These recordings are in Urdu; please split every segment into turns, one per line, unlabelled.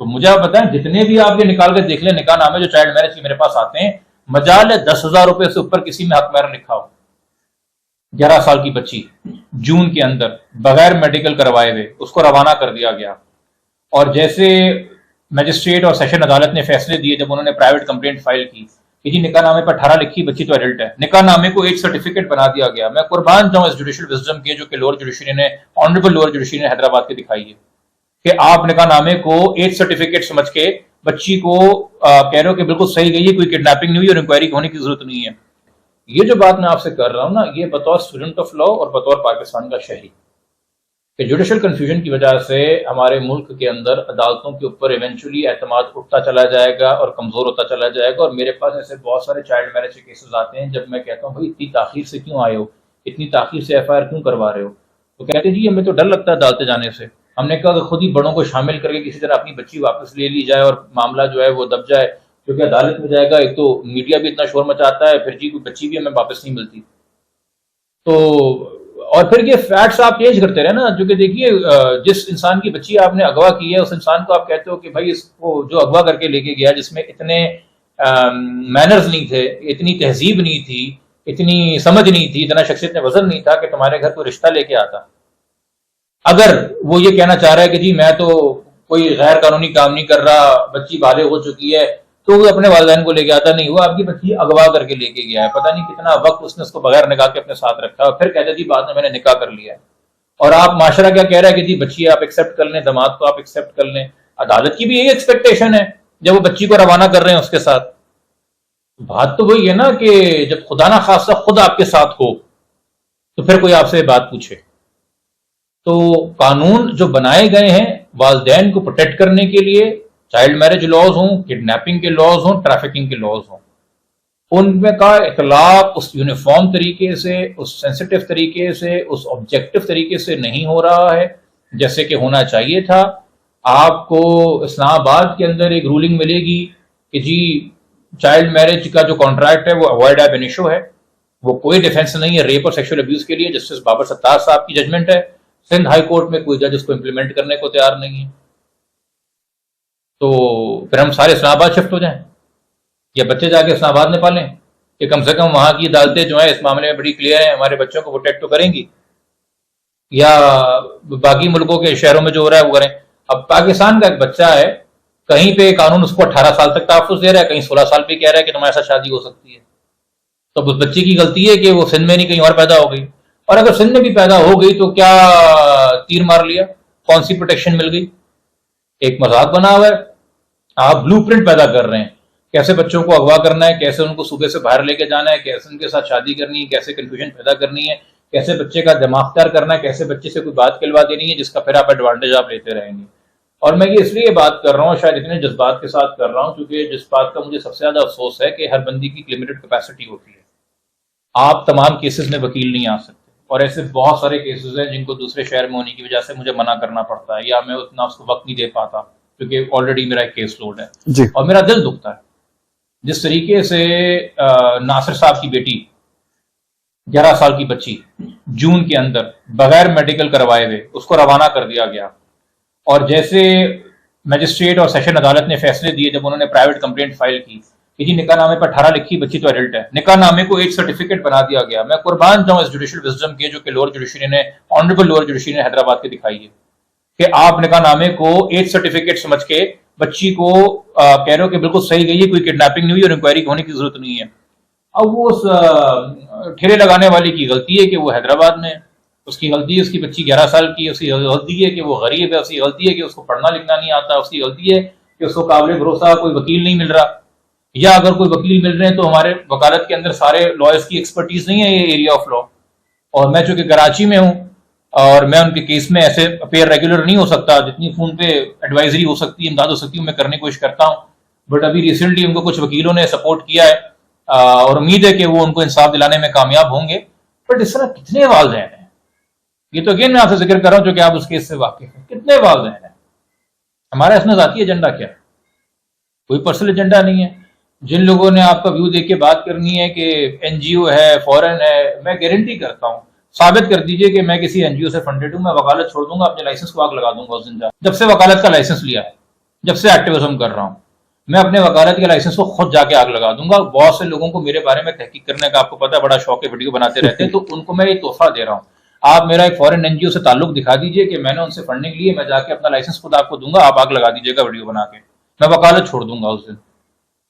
مجھے آپ بتائیں جتنے بھی آپ یہ نکال کے دیکھ لیں نکاح نامے جو چائلڈ میرج کے میرے پاس آتے ہیں، مجال ہے 10,000 روپے سے اوپر کسی میں حق مہر لکھا ہو، 11 سال کی بچی جون کے اندر بغیر میڈیکل کروائے ہوئے اس کو روانہ کر دیا گیا، اور جیسے میجسٹریٹ اور سیشن عدالت نے فیصلے دیے جب انہوں نے پرائیویٹ کمپلینٹ فائل کی کہ جی نکاح نامے پر 18 لکھی بچی تو ایڈلٹ ہے، نکاح نامے کو ایج سرٹیفکیٹ بنا دیا گیا۔ میں قربان جاؤں اس جوڈیشل وزڈم کے جو کہ لوور جوڈیشری نے، آنریبل لوور جوڈیشری نے حیدرآباد کے دکھائی ہے، کہ آپ نکاح نامے کو ایج سرٹیفکیٹ سمجھ کے بچی کو کہہ رہے ہو کہ بالکل صحیح گئی ہے، کوئی کڈنیپنگ نہیں ہوئی اور انکوائری ہونے کی ضرورت نہیں ہے۔ یہ جو بات میں آپ سے کر رہا ہوں نا، یہ بطور اسٹوڈنٹ آف لا اور بطور پاکستان کا شہری، کہ جوڈیشل کنفیوژن کی وجہ سے ہمارے ملک کے اندر عدالتوں کے اوپر ایونچولی اعتماد اٹھتا چلا جائے گا اور کمزور ہوتا چلا جائے گا۔ اور میرے پاس ایسے بہت سارے چائلڈ میرج کے کیسز آتے ہیں جب میں کہتا ہوں بھائی اتنی تاخیر سے کیوں آئے ہو، اتنی تاخیر سے ایف آئی آر کیوں کروا رہے ہو، تو کہتے ہیں جی ہمیں تو ڈر لگتا ہے عدالتیں جانے سے۔ ہم نے کہا کہ خود ہی بڑوں کو شامل کر کے کسی طرح اپنی بچی واپس لے لی جائے اور معاملہ جو ہے وہ دب جائے، کیونکہ عدالت میں جائے گا ایک تو میڈیا بھی اتنا شور مچاتا ہے، پھر جی کوئی بچی بھی ہمیں واپس نہیں ملتی۔ تو اور پھر یہ فیکٹس آپ چینج کرتے رہے نا، جو کہ دیکھیے جس انسان کی بچی آپ نے اغوا کی ہے اس انسان کو آپ کہتے ہو کہ بھائی اس کو جو اغوا کر کے لے کے گیا جس میں اتنے مینرز نہیں تھے، اتنی تہذیب نہیں تھی، اتنی سمجھ نہیں تھی، اتنا شخصیت میں وزن نہیں تھا کہ تمہارے گھر کوئی رشتہ لے کے آتا، اگر وہ یہ کہنا چاہ رہا ہے کہ جی میں تو کوئی غیر قانونی کام نہیں کر رہا، بچی بالغ ہو چکی ہے، تو وہ اپنے والدین کو لے کے آتا نہیں، وہ آپ کی بچی اغوا کر کے لے کے گیا ہے، پتہ نہیں کتنا وقت اس نے اس کو بغیر نکاح کے اپنے ساتھ رکھا اور پھر کہتا جی بعد میں نے نکاح کر لیا ہے۔ اور آپ معاشرہ کیا کہہ رہا ہے کہ جی بچی آپ ایکسیپٹ کر لیں، داماد کو آپ ایکسیپٹ کر لیں، عدالت کی بھی یہی ایکسپیکٹیشن ہے جب وہ بچی کو روانہ کر رہے ہیں اس کے ساتھ۔ بات تو وہی ہے نا کہ جب خدا نہ خاصہ خود آپ کے ساتھ ہو تو پھر کوئی آپ سے بات پوچھے۔ تو قانون جو بنائے گئے ہیں والدین کو پروٹیکٹ کرنے کے لیے، چائلڈ میرج لاز ہوں، کڈنیپنگ کے لاز ہوں، ٹریفکنگ کے لاز ہوں، ان میں کا اطلاق اس یونیفارم طریقے سے، اس سینسٹیو طریقے سے، اس آبجیکٹو طریقے سے نہیں ہو رہا ہے جیسے کہ ہونا چاہیے تھا۔ آپ کو اسلام آباد کے اندر ایک رولنگ ملے گی کہ جی چائلڈ میرج کا جو کانٹریکٹ ہے وہ اوائڈ ایب انیشو ہے، وہ کوئی ڈیفینس نہیں ہے ریپ اور سیکشل ابیوز کے لیے، جسٹس بابر ستار صاحب کی ججمنٹ ہے، سندھ ہائی کورٹ میں کوئی جج اس کو امپلیمنٹ کرنے کو تیار نہیں ہے۔ تو پھر ہم سارے اسلام آباد شفٹ ہو جائیں یا بچے جا کے اسلام آباد میں پالیں کہ کم سے کم وہاں کی عدالتیں جو ہیں اس معاملے میں بڑی کلیئر ہیں، ہمارے بچوں کو پروٹیکٹ تو کریں گی، یا باقی ملکوں کے شہروں میں جو ہو رہا ہے وہ کریں۔ اب پاکستان کا ایک بچہ ہے، کہیں پہ قانون اس کو 18 سال تک تحفظ دے رہا ہے، کہیں 16 سال پہ کہہ رہا ہے کہ تمہارے ساتھ شادی ہو سکتی ہے۔ تو اس بچے کی غلطی ہے کہ وہ سندھ میں نہیں کہیں اور پیدا ہو گئی، اور اگر سندھ میں بھی پیدا ہو گئی تو کیا تیر مار لیا، کون سی پروٹیکشن مل گئی؟ ایک مذاق بنا ہوا ہے، آپ بلو پرنٹ پیدا کر رہے ہیں کیسے بچوں کو اغوا کرنا ہے، کیسے ان کو صوبے سے باہر لے کے جانا ہے، کیسے ان کے ساتھ شادی کرنی ہے، کیسے کنفیوژن پیدا کرنی ہے، کیسے بچے کا دماغ تیار کرنا ہے، کیسے بچے سے کوئی بات کہلوا دینی ہے جس کا پھر آپ ایڈوانٹیج آپ لیتے رہیں گے۔ اور میں یہ اس لیے بات کر رہا ہوں، شاید اتنے جذبات کے ساتھ کر رہا ہوں کیونکہ جس بات کا مجھے سب سے زیادہ افسوس ہے کہ ہر بندی کی لمیٹڈ کیپیسٹی ہوتی ہے، آپ تمام کیسز میں وکیل نہیں آ سکتے، اور ایسے بہت سارے کیسز ہیں جن کو دوسرے شہر میں ہونے کی وجہ سے مجھے منع کرنا پڑتا ہے یا میں اتنا اس کو وقت نہیں دے پاتا کیونکہ آلریڈی میرا ایک کیس لوڈ ہے
جی۔
اور میرا دل دکھتا ہے جس طریقے سے ناصر صاحب کی بیٹی 11 سال کی بچی جون کے اندر بغیر میڈیکل کروائے ہوئے اس کو روانہ کر دیا گیا، اور جیسے میجسٹریٹ اور سیشن عدالت نے فیصلے دیے جب انہوں نے پرائیویٹ کمپلینٹ فائل کی کہ جی نکاح نامے پر 18 لکھی بچی تو ایڈلٹ ہے، نکاح نامے کو ایج سرٹیفکیٹ بنا دیا گیا۔ میں قربان جاؤں اس جوڈیشل وزڈم کے جو کہ لوور جوڈیشری نے، آنریبل لوور جوڈیشری نے حیدرآباد کے دکھائی ہے، کہ آپ نکاح نامے کو ایج سرٹیفکیٹ سمجھ کے بچی کو کہہ رہے ہو کہ بالکل صحیح گئی ہے، کوئی کڈنیپنگ نہیں ہوئی اور انکوائری ہونے کی ضرورت نہیں ہے۔ اب وہ اس ٹھیرے لگانے والے کی غلطی ہے کہ وہ حیدرآباد میں ہے، اس کی غلطی ہے اس کی بچی 11 سال کی ہے، اس کی غلطی ہے کہ وہ غریب ہے، اس کی غلطی ہے کہ اس کو پڑھنا لکھنا نہیں آتا، اس کی غلطی ہے کہ اس کو قابل بھروسہ کوئی وکیل نہیں مل رہا، یا اگر کوئی وکیل مل رہے ہیں تو ہمارے وکالت کے اندر سارے لائرز کی ایکسپرٹیز نہیں ہے یہ ایریا آف لا، اور میں چونکہ کراچی میں ہوں اور میں ان کے کیس میں ایسے اپیئر ریگولر نہیں ہو سکتا، جتنی فون پہ ایڈوائزری ہو سکتی ہے، امداد ہو سکتی ہے میں کرنے کی کوشش کرتا ہوں، بٹ ابھی ریسنٹلی ان کو کچھ وکیلوں نے سپورٹ کیا ہے اور امید ہے کہ وہ ان کو انصاف دلانے میں کامیاب ہوں گے۔ بٹ اس طرح کتنے والدین ہیں، یہ تو اگین میں آپ سے ذکر کر رہا ہوں جو کہ آپ اس کیس سے واقف ہیں، کتنے والدین ہیں۔ ہمارا اس میں ذاتی ایجنڈا کیا ہے؟ کوئی پرسنل ایجنڈا نہیں ہے۔ جن لوگوں نے آپ کا ویو دیکھ کے بات کرنی ہے کہ این جی او ہے، فورن ہے، میں گارنٹی کرتا ہوں ثابت کر دیجئے کہ میں کسی این جی او سے فنڈیڈ ہوں، میں وکالت چھوڑ دوں گا، اپنے لائسنس کو آگ لگا دوں گا اس دن جب سے وکالت کا لائسنس لیا ہے۔ جب سے ایکٹیویزم کر رہا ہوں. میں اپنے وکالت کے لائسنس کو خود جا کے آگ لگا دوں گا. بہت سے لوگوں کو میرے بارے میں تحقیق کرنے کا آپ کو پتا بڑا شوق ہے, ویڈیو بناتے رہتے ہیں, تو ان کو میں یہ تحفہ دے رہا ہوں. آپ میرا ایک فورن این جی او سے تعلق دکھا دیجئے کہ میں نے ان سے فنڈنگ لی ہے, میں جا کے اپنا لائسنس خود آپ کو دوں گا, آپ آگ لگا دیجیے گا ویڈیو بنا کے, میں وکالت چھوڑ دوں گا اس دن.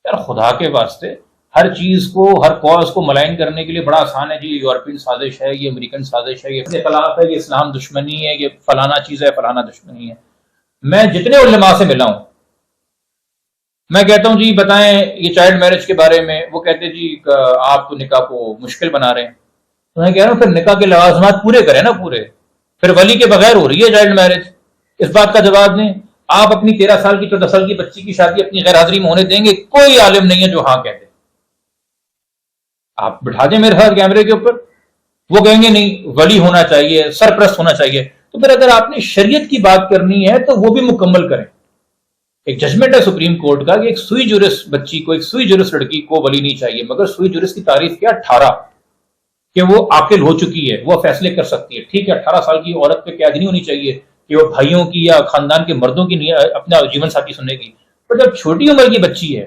یار خدا کے واسطے, ہر چیز کو, ہر کاز کو ملائن کرنے کے لیے بڑا آسان ہے جی, یہ یورپین سازش ہے, یہ امریکن سازش ہے, یہ خلاف ہے, یہ اسلام دشمنی ہے, یہ فلانا چیز ہے, فلانا دشمنی ہے. میں جتنے علماء سے ملا ہوں, میں کہتا ہوں جی بتائیں یہ چائلڈ میرج کے بارے میں, وہ کہتے جی آپ نکاح کو مشکل بنا رہے ہیں. تو میں کہہ رہا ہوں پھر نکاح کے لوازمات پورے کریں نا پورے, پھر ولی کے بغیر ہو رہی ہے چائلڈ میرج, اس بات کا جواب دیں. آپ اپنی 13 سال کی 14 سال کی بچی کی شادی اپنی غیر حاضری میں ہونے دیں گے؟ کوئی عالم نہیں ہے جو ہاں کہتے. آپ بٹھا دیں میرے ساتھ کیمرے کے اوپر, وہ کہیں گے نہیں ولی ہونا چاہیے, سرپرست ہونا چاہیے. تو پھر اگر آپ نے شریعت کی بات کرنی ہے تو وہ بھی مکمل کریں. ایک ججمنٹ ہے سپریم کورٹ کا کہ ایک سوئی جورس بچی کو, ایک سوئی جورس لڑکی کو ولی نہیں چاہیے, مگر سوئی جورس کی تعریف کیا؟ 18, کہ وہ عاقل ہو چکی ہے, وہ فیصلے کر سکتی ہے. ٹھیک ہے 18 سال کی عورت پہ قید نہیں ہونی چاہیے کہ وہ بھائیوں کی یا خاندان کے مردوں کی نہیں اپنا جیون ساتھی سننے کی. پر جب چھوٹی عمر کی بچی ہے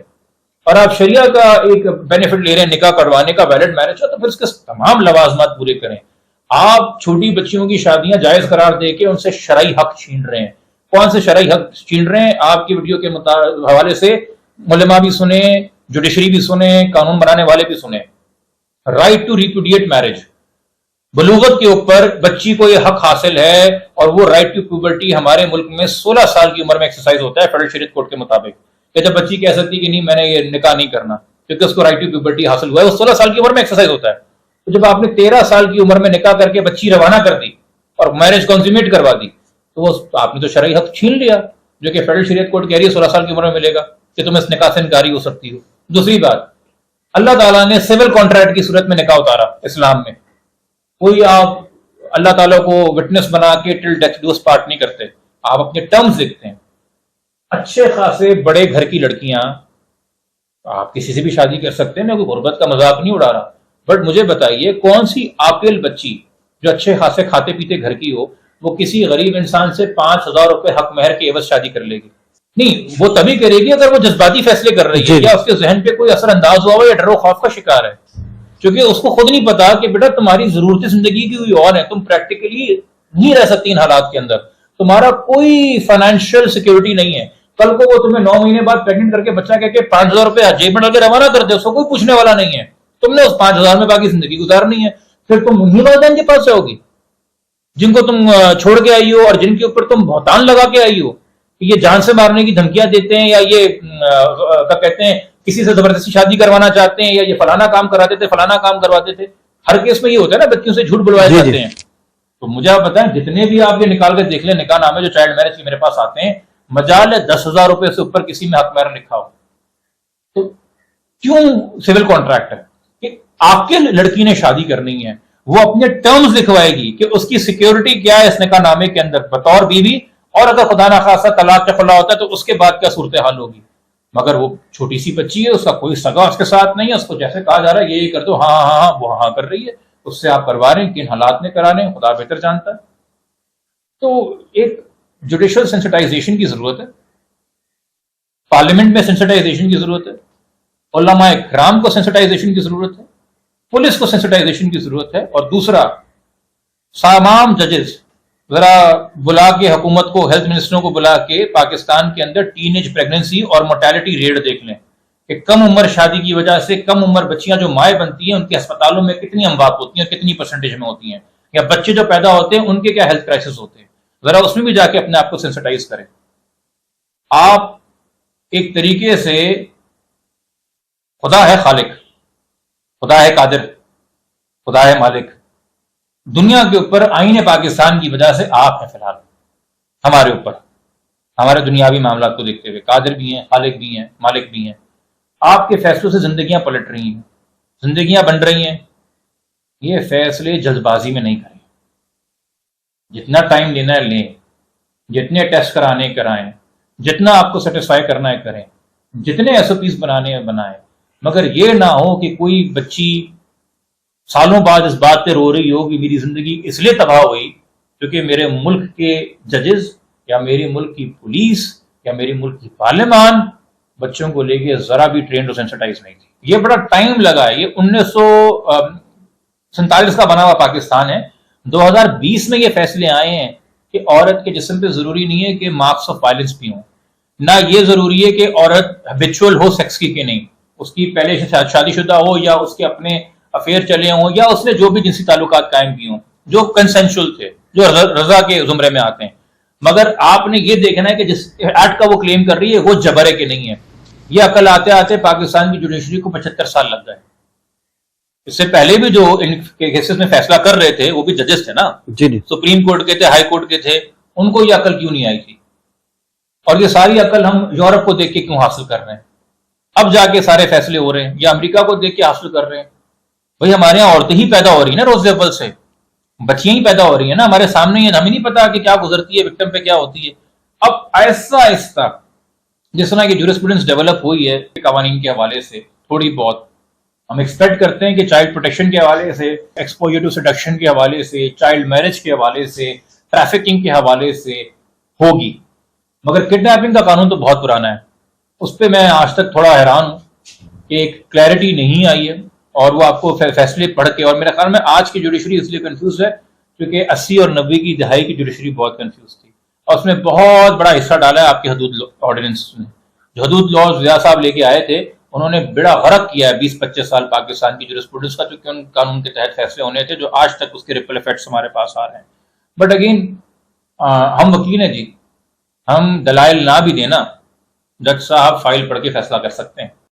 اور آپ شریعہ کا ایک بینیفٹ لے رہے ہیں نکاح کروانے کا, ویلڈ میرج کا, تو پھر اس کے تمام لوازمات پورے کریں. آپ چھوٹی بچیوں کی شادیاں جائز قرار دے کے ان سے شرعی حق چھین رہے ہیں. کون سے شرعی حق چھین رہے ہیں؟ آپ کی ویڈیو کے حوالے سے علماء بھی سنیں, جوڈیشری بھی سنیں, قانون بنانے والے بھی سنیں. رائٹ ٹو ریپوڈیٹ میرج, بلوغت کے اوپر بچی کو یہ حق حاصل ہے, اور وہ رائٹ ٹو پیوبرٹی ہمارے ملک میں 16 سال کی عمر میں ایکسرسائز ہوتا ہے فیڈرل شریعت کورٹ کے مطابق, کہ جب بچی کہہ سکتی کہ نہیں میں نے یہ نکاح نہیں کرنا کیونکہ اس کو رائٹ ٹو پیوبرٹی حاصل ہوا ہے, وہ 16 سال کی عمر میں ایکسرسائز ہوتا ہے. تو جب آپ نے 13 سال کی عمر میں نکاح کر کے بچی روانہ کر دی اور میرج کنزیومیٹ کروا دی, تو وہ آپ نے تو شرعی حق چھین لیا, جو کہ فیڈرل شریعت کورٹ کہہ رہی ہے 16 سال کی عمر میں ملے گا کہ تم اس نکاح سے انکاری ہو سکتی ہو. دوسری بات, اللہ تعالیٰ نے سول کانٹریکٹ کی صورت میں نکاح اتارا اسلام میں. کوئی آپ اللہ تعالیٰ کو وٹنس بنا کے ٹل ڈیتھ ڈو اس پارٹ نہیں کرتے, آپ اپنے ٹرمز دیکھتے ہیں. اچھے خاصے بڑے گھر کی لڑکیاں آپ کسی سے بھی شادی کر سکتے ہیں, میں کوئی غربت کا مذاق نہیں اڑا رہا, بٹ مجھے بتائیے کون سی عاقل بچی جو اچھے خاصے کھاتے پیتے گھر کی ہو وہ کسی غریب انسان سے 5,000 روپے حق مہر کے عوض شادی کر لے گی؟ نہیں, وہ تبھی کرے گی اگر وہ جذباتی فیصلے کر رہی ہے یا اس کے ذہن پہ کوئی اثر انداز ہوا ہو یا ڈر و خوف کا شکار ہے, کیونکہ اس کو خود نہیں پتا کہ بیٹا تمہاری ضرورت زندگی کی کوئی اور ہے, تم پریکٹیکلی نہیں رہ سکتی ان حالات کے اندر, تمہارا کوئی فائنینشیل سیکورٹی نہیں ہے. کل کو وہ تمہیں 9 مہینے بعد پیگنٹ کر کے بچہ کہہ کے 5,000 روپے جیب میں ڈال کے روانہ کر دے, اس کو کوئی پوچھنے والا نہیں ہے, تم نے اس 5,000 میں باقی زندگی گزارنی ہے. پھر تم انہیں والدین کے پاس جاؤ گی جن کو تم چھوڑ کے آئی ہو اور جن کے اوپر تم بہتان لگا کے آئی ہو, یہ جان سے مارنے کی دھمکیاں دیتے ہیں, یا یہ کیا کہتے ہیں کسی سے زبردستی شادی کروانا چاہتے ہیں, یا یہ فلانا کام کراتے تھے فلانا کام کرواتے تھے. ہر کیس میں یہ ہوتا ہے نا, بچیوں سے جھوٹ بلوائے جاتے ہیں. تو مجھے آپ بتائیں جتنے بھی آپ یہ نکال کے دیکھ لیں نکاح نامے جو چائلڈ میرج کے میرے پاس آتے ہیں, مجال ہے 10,000 روپے سے اوپر کسی میں حق مہر لکھا ہو. تو کیوں سول کانٹریکٹ ہے کہ عاقل لڑکی نے شادی کرنی ہے, وہ اپنے ٹرمز لکھوائے گی کہ اس کی سیکیورٹی کیا ہے اس نکاح نامے کے اندر بطور بیوی, اور اگر خدا نخواستہ طلاق کا خلا ہوتا ہے تو اس کے بعد کیا صورتحال ہوگی. مگر وہ چھوٹی سی بچی ہے, اس کا کوئی سگا اس کے ساتھ نہیں ہے, اس کو جیسے کہا جا رہا ہے یہ کر دو, ہاں ہاں ہاں وہ ہاں کر رہی ہے, اس سے آپ کروا رہے ہیں, کن حالات میں کرا رہے ہیں خدا بہتر جانتا ہے. تو ایک جوڈیشل سینسٹائزیشن کی ضرورت ہے, پارلیمنٹ میں سینسٹائزیشن کی ضرورت ہے, علماء کرام کو سینسٹائزیشن کی ضرورت ہے, پولیس کو سینسٹائزیشن کی ضرورت ہے. اور دوسرا, تمام ججز ذرا بلا کے حکومت کو, ہیلتھ منسٹروں کو بلا کے پاکستان کے اندر ٹین ایج پریگننسی اور mortality ریٹ دیکھ لیں کہ کم عمر شادی کی وجہ سے کم عمر بچیاں جو مائیں بنتی ہیں ان کے ہسپتالوں میں کتنی اموات ہوتی ہیں, کتنی پرسنٹیج میں ہوتی ہیں, یا بچے جو پیدا ہوتے ہیں ان کے کیا ہیلتھ کرائسس ہوتے ہیں. ذرا اس میں بھی جا کے اپنے آپ کو سینسٹائز کریں. آپ ایک طریقے سے, خدا ہے خالق, خدا ہے قادر, خدا ہے مالک, دنیا کے اوپر آئین پاکستان کی وجہ سے آپ ہیں فی الحال ہمارے اوپر, ہمارے دنیاوی معاملات کو دیکھتے ہوئے قادر بھی ہیں, خالق بھی ہیں, مالک بھی ہیں. آپ کے فیصلوں سے زندگیاں پلٹ رہی ہیں, زندگیاں بن رہی ہیں. یہ فیصلے جلد بازی میں نہیں کریں, جتنا ٹائم لینا ہے لیں, جتنے ٹیسٹ کرانے کرائیں, جتنا آپ کو سیٹسفائی کرنا ہے کریں, جتنے ایس او پیز بنانے ہیں بنائیں. مگر یہ نہ ہو کہ کوئی بچی سالوں بعد اس بات پہ رو رہی ہو کہ میری زندگی اس لیے تباہ ہوئی کیونکہ میرے ملک کے ججز یا میرے ملک کی پولیس کہ میری ملک کی پارلیمان بچوں کو لے کے ذرا بھی ٹرینڈ اور سینسٹائز نہیں تھی. یہ بڑا ٹائم لگا ہے. یہ 1947 کا بنا ہوا پاکستان ہے. 2020 میں یہ فیصلے آئے ہیں کہ عورت کے جسم پہ ضروری نہیں ہے کہ مارکس آف وائلنس بھی ہوں, نہ یہ ضروری ہے کہ عورت ہیبچول ہو سیکس کی کہ نہیں, اس کی پہلے سے شادی شدہ ہو یا اس کے اپنے افیئر چلے ہوں یا اس نے جو بھی جنسی تعلقات قائم کی ہوں جو کنسنشل تھے, جو رضا کے زمرے میں آتے ہیں. مگر آپ نے یہ دیکھنا ہے کہ جس ایکٹ کا وہ کلیم کر رہی ہے وہ جبر ہے کہ نہیں ہے. یہ عقل آتے آتے پاکستان کی جوڈیشری کو 75 سال لگ گئے. اس سے پہلے بھی جو ان کیسز میں فیصلہ کر رہے تھے وہ بھی ججز تھے نا, سپریم کورٹ کے تھے, ہائی کورٹ کے تھے, ان کو یہ عقل کیوں نہیں آئی تھی؟ اور یہ ساری عقل ہم یورپ کو دیکھ کے کیوں حاصل کر رہے ہیں؟ اب جا کے سارے فیصلے ہو رہے ہیں, یا امریکہ کو دیکھ کے حاصل کر رہے ہیں. بھائی ہمارے یہاں عورتیں ہی پیدا ہو رہی ہیں نا روز اول سے, بچیاں ہی پیدا ہو رہی ہیں نا ہمارے سامنے, ہمیں نہیں پتا کہ کیا گزرتی ہے وکٹم پہ کیا ہوتی ہے. اب آہستہ آہستہ جس طرح کی جورسپروڈنس ڈیولپ ہوئی ہے قوانین کے حوالے سے تھوڑی بہت, ہم ایکسپیکٹ کرتے ہیں کہ چائلڈ پروٹیکشن کے حوالے سے, ایکسپوجر ٹو سیڈکشن کے حوالے سے, چائلڈ میرج کے حوالے سے, ٹریفکنگ کے حوالے سے ہوگی. مگر کڈنیپنگ کا قانون تو بہت پرانا ہے, اس پہ میں آج تک تھوڑا حیران ہوں کہ ایک کلیئرٹی نہیں آئی ہے. اور وہ آپ کو فیصلے پڑھ کے, اور میرے خیال میں آج کی جوڈیشری اس لیے کنفیوز ہے کیونکہ 80 اور 90 کی دہائی کی جوڈیشری بہت کنفیوز تھی, اور اس میں بہت بڑا حصہ ڈالا ہے آپ کے حدود آرڈیننس نے. جو حدود لاز ضیاء صاحب لے کے آئے تھے انہوں نے بیڑا غرق کیا ہے 20-25 سال پاکستان کی جورسپروڈنس کا, چونکہ ان قانون کے تحت فیصلے ہونے تھے جو آج تک اس کے ریپل ایفیکٹس ہمارے پاس آ رہے ہیں. بٹ اگین ہم وکیل ہیں جی, ہم دلائل نہ بھی دینا, جج صاحب فائل پڑھ کے فیصلہ کر سکتے ہیں.